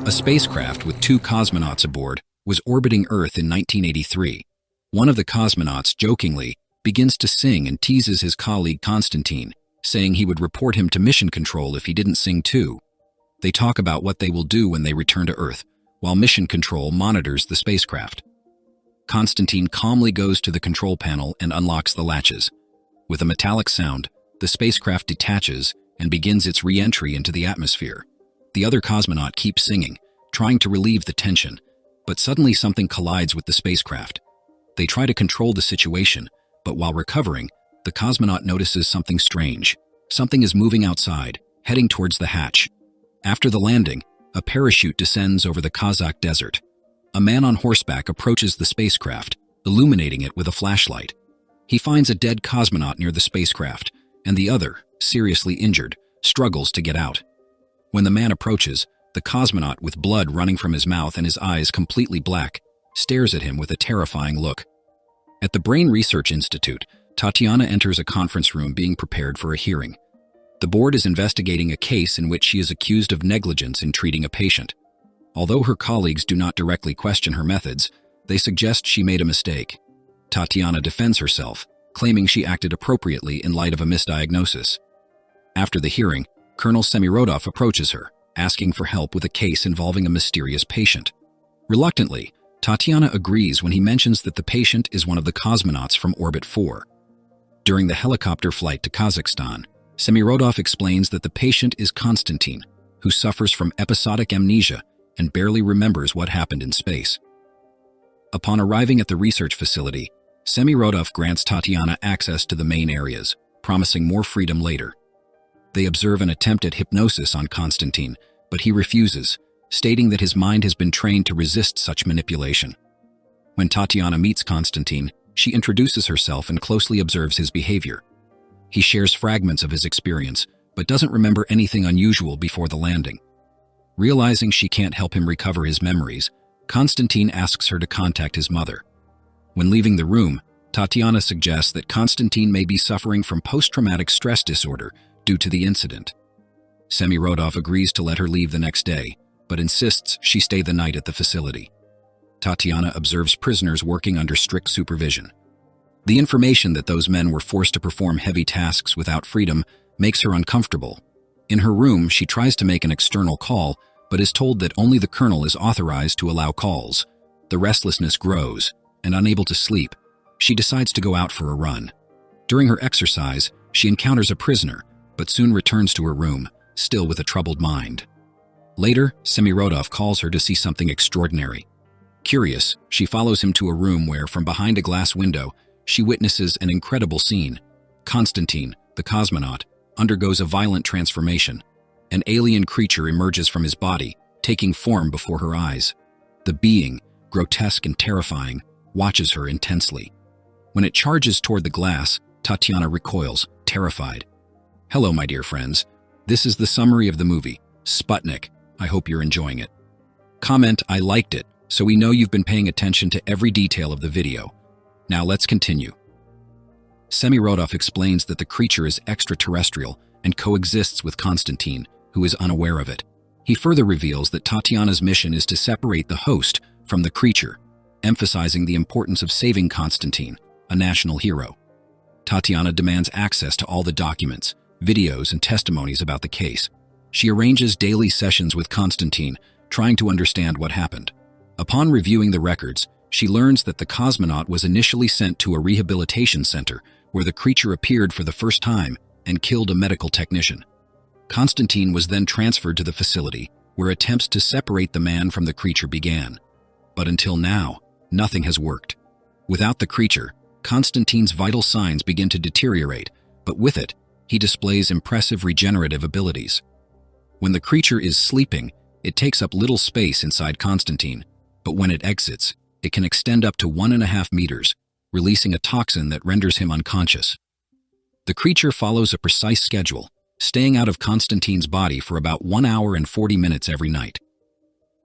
A spacecraft with 2 cosmonauts aboard was orbiting Earth in 1983. One of the cosmonauts, jokingly, begins to sing and teases his colleague Konstantin, saying he would report him to mission control if he didn't sing too. They talk about what they will do when they return to Earth, while mission control monitors the spacecraft. Konstantin calmly goes to the control panel and unlocks the latches. With a metallic sound, the spacecraft detaches and begins its re-entry into the atmosphere. The other cosmonaut keeps singing, trying to relieve the tension, but suddenly something collides with the spacecraft. They try to control the situation, but while recovering, the cosmonaut notices something strange. Something is moving outside, heading towards the hatch. After the landing, a parachute descends over the Kazakh desert. A man on horseback approaches the spacecraft, illuminating it with a flashlight. He finds a dead cosmonaut near the spacecraft, and the other, seriously injured, struggles to get out. When the man approaches, the cosmonaut, with blood running from his mouth and his eyes completely black, stares at him with a terrifying look. At the Brain Research Institute, Tatiana enters a conference room being prepared for a hearing. The board is investigating a case in which she is accused of negligence in treating a patient. Although her colleagues do not directly question her methods, they suggest she made a mistake. Tatiana defends herself, claiming she acted appropriately in light of a misdiagnosis. After the hearing, Colonel Semirodov approaches her, asking for help with a case involving a mysterious patient. Reluctantly, Tatiana agrees when he mentions that the patient is one of the cosmonauts from Orbit 4. During the helicopter flight to Kazakhstan, Semirodov explains that the patient is Konstantin, who suffers from episodic amnesia and barely remembers what happened in space. Upon arriving at the research facility, Semirodov grants Tatiana access to the main areas, promising more freedom later. They observe an attempt at hypnosis on Konstantin, but he refuses, stating that his mind has been trained to resist such manipulation. When Tatiana meets Konstantin, she introduces herself and closely observes his behavior. He shares fragments of his experience, but doesn't remember anything unusual before the landing. Realizing she can't help him recover his memories, Konstantin asks her to contact his mother. When leaving the room, Tatiana suggests that Konstantin may be suffering from post-traumatic stress disorder due to the incident. Semirodov agrees to let her leave the next day, but insists she stay the night at the facility. Tatiana observes prisoners working under strict supervision. The information that those men were forced to perform heavy tasks without freedom makes her uncomfortable. In her room, she tries to make an external call, but is told that only the colonel is authorized to allow calls. The restlessness grows, and unable to sleep, she decides to go out for a run. During her exercise, she encounters a prisoner, but soon returns to her room, still with a troubled mind. Later, Semirodov calls her to see something extraordinary. Curious, she follows him to a room where, from behind a glass window, she witnesses an incredible scene. Konstantin, the cosmonaut, undergoes a violent transformation. An alien creature emerges from his body, taking form before her eyes. The being, grotesque and terrifying, watches her intensely. When it charges toward the glass, Tatiana recoils, terrified. Hello, my dear friends. This is the summary of the movie, Sputnik. I hope you're enjoying it. Comment, I liked it, so we know you've been paying attention to every detail of the video. Now let's continue. Semirodov explains that the creature is extraterrestrial and coexists with Konstantin, who is unaware of it. He further reveals that Tatiana's mission is to separate the host from the creature, emphasizing the importance of saving Konstantin, a national hero. Tatiana demands access to all the documents, videos, and testimonies about the case. She arranges daily sessions with Konstantin, trying to understand what happened. Upon reviewing the records, she learns that the cosmonaut was initially sent to a rehabilitation center where the creature appeared for the first time and killed a medical technician. Konstantin was then transferred to the facility where attempts to separate the man from the creature began. But until now, nothing has worked. Without the creature, Konstantin's vital signs begin to deteriorate, but with it, he displays impressive regenerative abilities. When the creature is sleeping, it takes up little space inside Konstantin, but when it exits, it can extend up to 1.5 meters, releasing a toxin that renders him unconscious. The creature follows a precise schedule, staying out of Konstantin's body for about 1 hour and 40 minutes every night.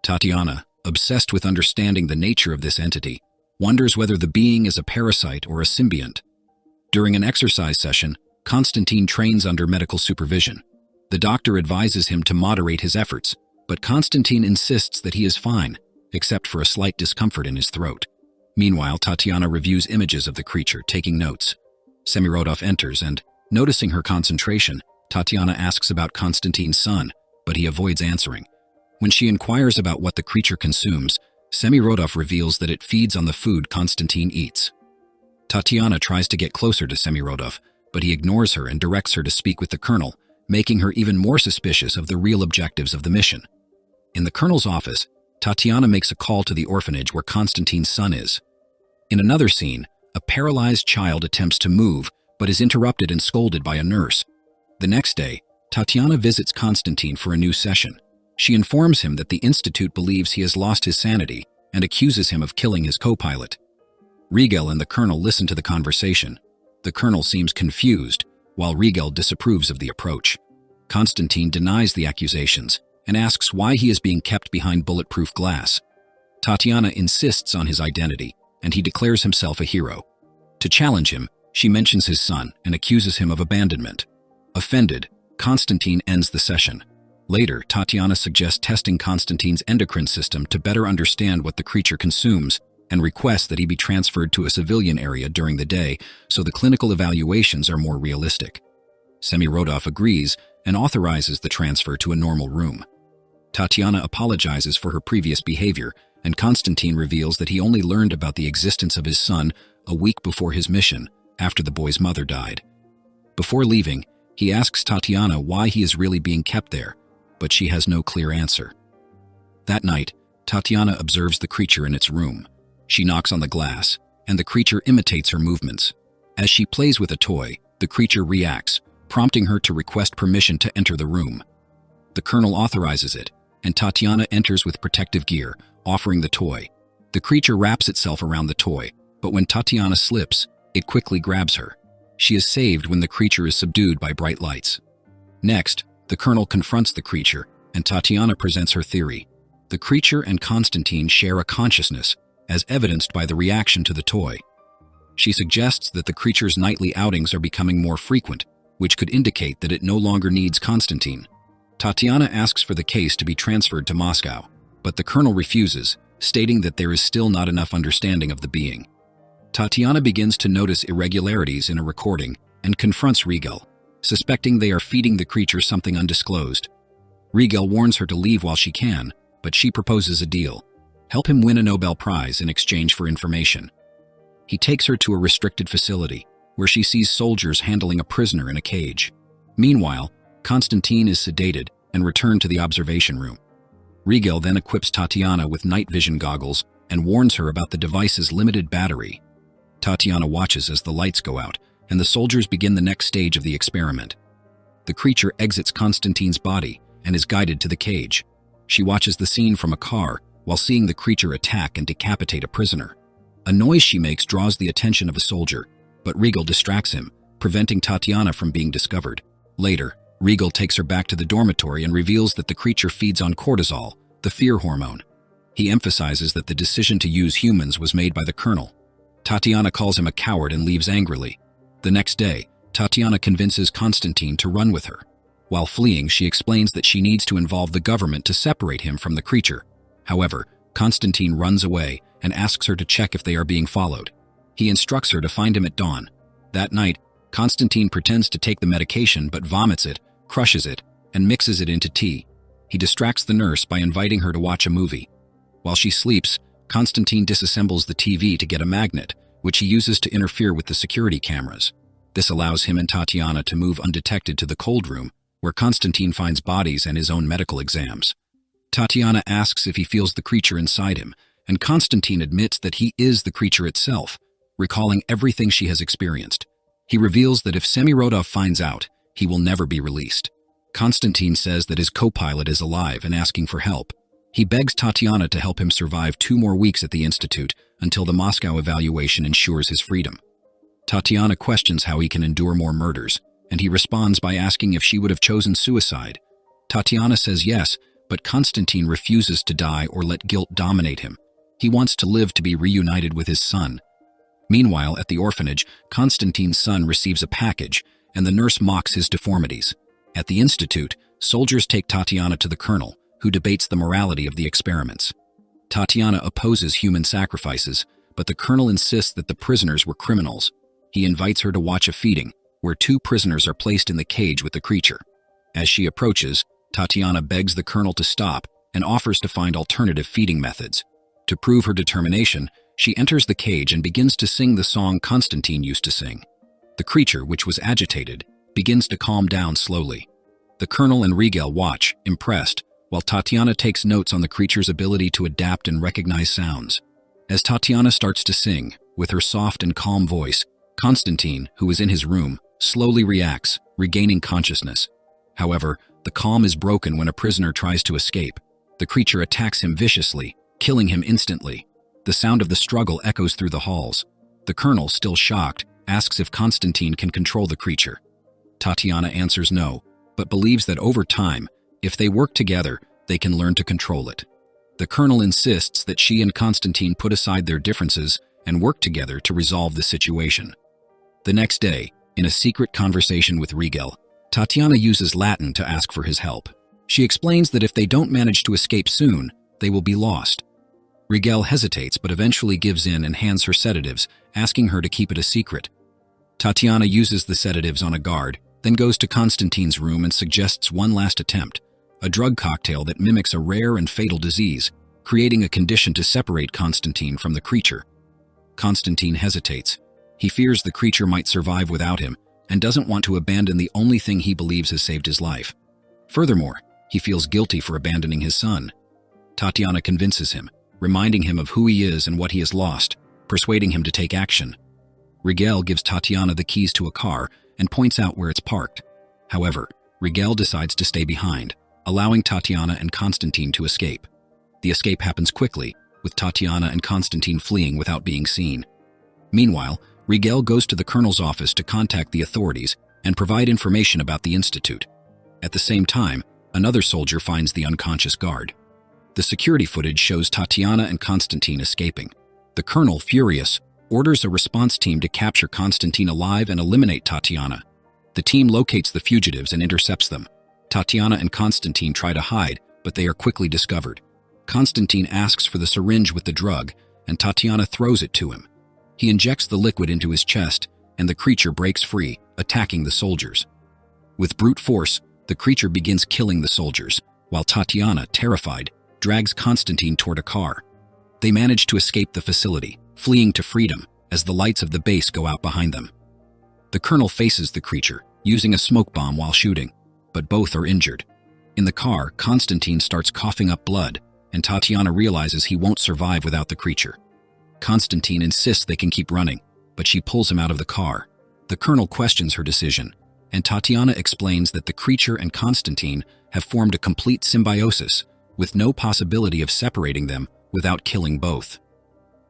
Tatiana, obsessed with understanding the nature of this entity, wonders whether the being is a parasite or a symbiont. During an exercise session, Konstantin trains under medical supervision. The doctor advises him to moderate his efforts, But Konstantin insists that he is fine, except for a slight discomfort in his throat. Meanwhile, Tatiana reviews images of the creature, taking notes. Semirodov enters and, noticing her concentration, Tatiana asks about Konstantin's son, but he avoids answering. When she inquires about what the creature consumes, Semirodov reveals that it feeds on the food Konstantin eats. Tatiana tries to get closer to Semirodov, but he ignores her and directs her to speak with the colonel, making her even more suspicious of the real objectives of the mission. In the colonel's office, Tatiana makes a call to the orphanage where Konstantin's son is. In another scene, a paralyzed child attempts to move, but is interrupted and scolded by a nurse. The next day, Tatiana visits Konstantin for a new session. She informs him that the institute believes he has lost his sanity and accuses him of killing his co-pilot. Rigel and the colonel listen to the conversation. The colonel seems confused, while Rigel disapproves of the approach. Konstantin denies the accusations and asks why he is being kept behind bulletproof glass. Tatiana insists on his identity, and he declares himself a hero. To challenge him, she mentions his son and accuses him of abandonment. Offended, Konstantin ends the session. Later, Tatiana suggests testing Konstantin's endocrine system to better understand what the creature consumes and requests that he be transferred to a civilian area during the day so the clinical evaluations are more realistic. Semirodov agrees and authorizes the transfer to a normal room. Tatiana apologizes for her previous behavior, and Konstantin reveals that he only learned about the existence of his son a week before his mission, after the boy's mother died. Before leaving, he asks Tatiana why he is really being kept there, but she has no clear answer. That night, Tatiana observes the creature in its room. She knocks on the glass, and the creature imitates her movements. As she plays with a toy, the creature reacts, prompting her to request permission to enter the room. The colonel authorizes it, and Tatiana enters with protective gear, offering the toy. The creature wraps itself around the toy, but when Tatiana slips, it quickly grabs her. She is saved when the creature is subdued by bright lights. Next, the colonel confronts the creature, and Tatiana presents her theory. The creature and Konstantin share a consciousness, as evidenced by the reaction to the toy. She suggests that the creature's nightly outings are becoming more frequent, which could indicate that it no longer needs Konstantin. Tatiana asks for the case to be transferred to Moscow, but the colonel refuses, stating that there is still not enough understanding of the being. Tatiana begins to notice irregularities in a recording and confronts Rigel, suspecting they are feeding the creature something undisclosed. Rigel warns her to leave while she can, but she proposes a deal: help him win a Nobel Prize in exchange for information. He takes her to a restricted facility, where she sees soldiers handling a prisoner in a cage. Meanwhile, Konstantin is sedated and returned to the observation room. Rigel then equips Tatiana with night vision goggles and warns her about the device's limited battery. Tatiana watches as the lights go out, and the soldiers begin the next stage of the experiment. The creature exits Konstantin's body and is guided to the cage. She watches the scene from a car while seeing the creature attack and decapitate a prisoner. A noise she makes draws the attention of a soldier, but Rigel distracts him, preventing Tatiana from being discovered. Later, Rigel takes her back to the dormitory and reveals that the creature feeds on cortisol, the fear hormone. He emphasizes that the decision to use humans was made by the colonel. Tatiana calls him a coward and leaves angrily. The next day, Tatiana convinces Konstantin to run with her. While fleeing, she explains that she needs to involve the government to separate him from the creature. However, Konstantin runs away and asks her to check if they are being followed. He instructs her to find him at dawn. That night, Konstantin pretends to take the medication but vomits it, crushes it, and mixes it into tea. He distracts the nurse by inviting her to watch a movie. While she sleeps, Konstantin disassembles the TV to get a magnet, which he uses to interfere with the security cameras. This allows him and Tatiana to move undetected to the cold room, where Konstantin finds bodies and his own medical exams. Tatiana asks if he feels the creature inside him, and Konstantin admits that he is the creature itself, recalling everything she has experienced. He reveals that if Semirodov finds out, he will never be released. Konstantin says that his co-pilot is alive and asking for help. He begs Tatiana to help him survive 2 more weeks at the institute until the Moscow evaluation ensures his freedom. Tatiana questions how he can endure more murders, and he responds by asking if she would have chosen suicide. Tatiana says yes, but Konstantin refuses to die or let guilt dominate him. He wants to live to be reunited with his son. Meanwhile, at the orphanage, Konstantin's son receives a package, and the nurse mocks his deformities. At the institute, soldiers take Tatiana to the colonel, who debates the morality of the experiments. Tatiana opposes human sacrifices, but the colonel insists that the prisoners were criminals. He invites her to watch a feeding, where two prisoners are placed in the cage with the creature. As she approaches, Tatiana begs the colonel to stop and offers to find alternative feeding methods. To prove her determination, she enters the cage and begins to sing the song Constantine used to sing. The creature, which was agitated, begins to calm down slowly. The colonel and Rigel watch, impressed, while Tatiana takes notes on the creature's ability to adapt and recognize sounds. As Tatiana starts to sing, with her soft and calm voice, Constantine, who is in his room, slowly reacts, regaining consciousness. However, the calm is broken when a prisoner tries to escape. The creature attacks him viciously, killing him instantly. The sound of the struggle echoes through the halls. The colonel, still shocked, asks if Constantine can control the creature. Tatiana answers no, but believes that over time, if they work together, they can learn to control it. The colonel insists that she and Constantine put aside their differences and work together to resolve the situation. The next day, in a secret conversation with Rigel, Tatiana uses Latin to ask for his help. She explains that if they don't manage to escape soon, they will be lost. Rigel hesitates but eventually gives in and hands her sedatives, asking her to keep it a secret. Tatiana uses the sedatives on a guard, then goes to Constantine's room and suggests one last attempt, a drug cocktail that mimics a rare and fatal disease, creating a condition to separate Constantine from the creature. Constantine hesitates. He fears the creature might survive without him and doesn't want to abandon the only thing he believes has saved his life. Furthermore, he feels guilty for abandoning his son. Tatiana convinces him, reminding him of who he is and what he has lost, persuading him to take action. Rigel gives Tatiana the keys to a car and points out where it's parked. However, Rigel decides to stay behind, allowing Tatiana and Constantine to escape. The escape happens quickly, with Tatiana and Constantine fleeing without being seen. Meanwhile, Rigel goes to the colonel's office to contact the authorities and provide information about the institute. At the same time, another soldier finds the unconscious guard. The security footage shows Tatiana and Constantine escaping. The colonel, furious, orders a response team to capture Constantine alive and eliminate Tatiana. The team locates the fugitives and intercepts them. Tatiana and Constantine try to hide, but they are quickly discovered. Constantine asks for the syringe with the drug, and Tatiana throws it to him. He injects the liquid into his chest, and the creature breaks free, attacking the soldiers. With brute force, the creature begins killing the soldiers, while Tatiana, terrified, drags Constantine toward a car. They manage to escape the facility, fleeing to freedom as the lights of the base go out behind them. The colonel faces the creature, using a smoke bomb while shooting, but both are injured. In the car, Constantine starts coughing up blood, and Tatiana realizes he won't survive without the creature. Constantine insists they can keep running, but she pulls him out of the car. The colonel questions her decision, and Tatiana explains that the creature and Constantine have formed a complete symbiosis, with no possibility of separating them without killing both.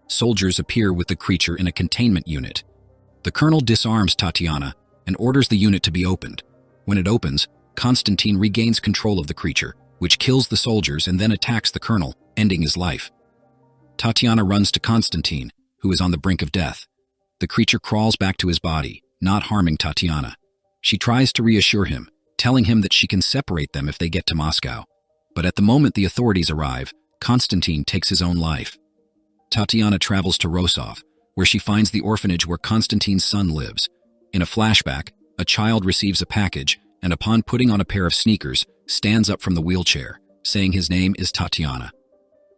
Soldiers appear with the creature in a containment unit. The colonel disarms Tatiana and orders the unit to be opened. When it opens, Constantine regains control of the creature, which kills the soldiers and then attacks the colonel, ending his life. Tatiana runs to Constantine, who is on the brink of death. The creature crawls back to his body, not harming Tatiana. She tries to reassure him, telling him that she can separate them if they get to Moscow. But at the moment the authorities arrive, Constantine takes his own life. Tatiana travels to Rosov, where she finds the orphanage where Constantine's son lives. In a flashback, a child receives a package and upon putting on a pair of sneakers, stands up from the wheelchair, saying his name is Tatiana.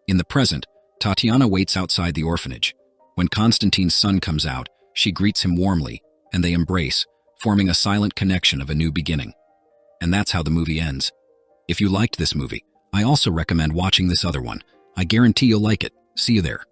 In the present, Tatiana waits outside the orphanage. When Constantine's son comes out, she greets him warmly, and they embrace, forming a silent connection of a new beginning. And that's how the movie ends. If you liked this movie, I also recommend watching this other one. I guarantee you'll like it. See you there.